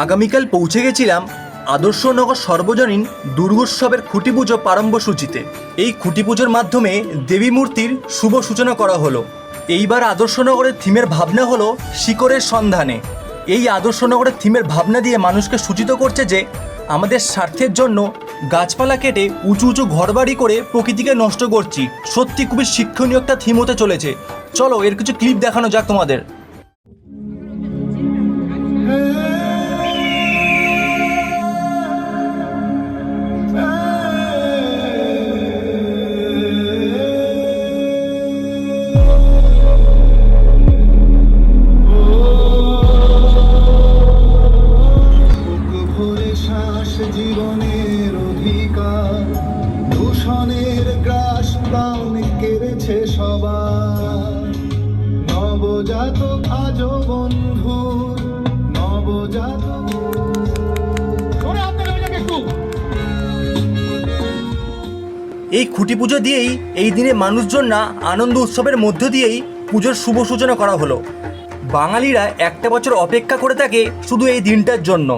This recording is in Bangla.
আগামীকাল পৌঁছে গেছিলাম আদর্শনগর সর্বজনীন দুর্গোৎসবের খুঁটি পুজো প্রারম্ভসূচিতে। এই খুঁটি পুজোর মাধ্যমে দেবী মূর্তির শুভ সূচনা করা হলো। এইবার আদর্শনগরের থিমের ভাবনা হলো শিকড়ের সন্ধানে। এই আদর্শনগরের থিমের ভাবনা দিয়ে মানুষকে সূচিত করছে যে আমাদের স্বার্থের জন্য গাছপালা কেটে উঁচু উঁচু ঘরবাড়ি করে প্রকৃতিকে নষ্ট করছি। সত্যি খুবই শিক্ষণীয় একটা থিম হতে চলেছে। চলো এর কিছু ক্লিপ দেখানো যাক তোমাদের। জীবনের অধিকার দূষণের গ্রাস প্রাণ কেড়েছে সবার। নবজাতক আজ বন্ধু নবজাতক। এই খুঁটি পুজো দিয়েই এই দিনে মানুষজন না আনন্দ উৎসবের মধ্য দিয়েই পুজোর শুভ সূচনা করা হলো। বাঙালিরা একটা বছর অপেক্ষা করে থাকে শুধু এই দিনটার জন্য।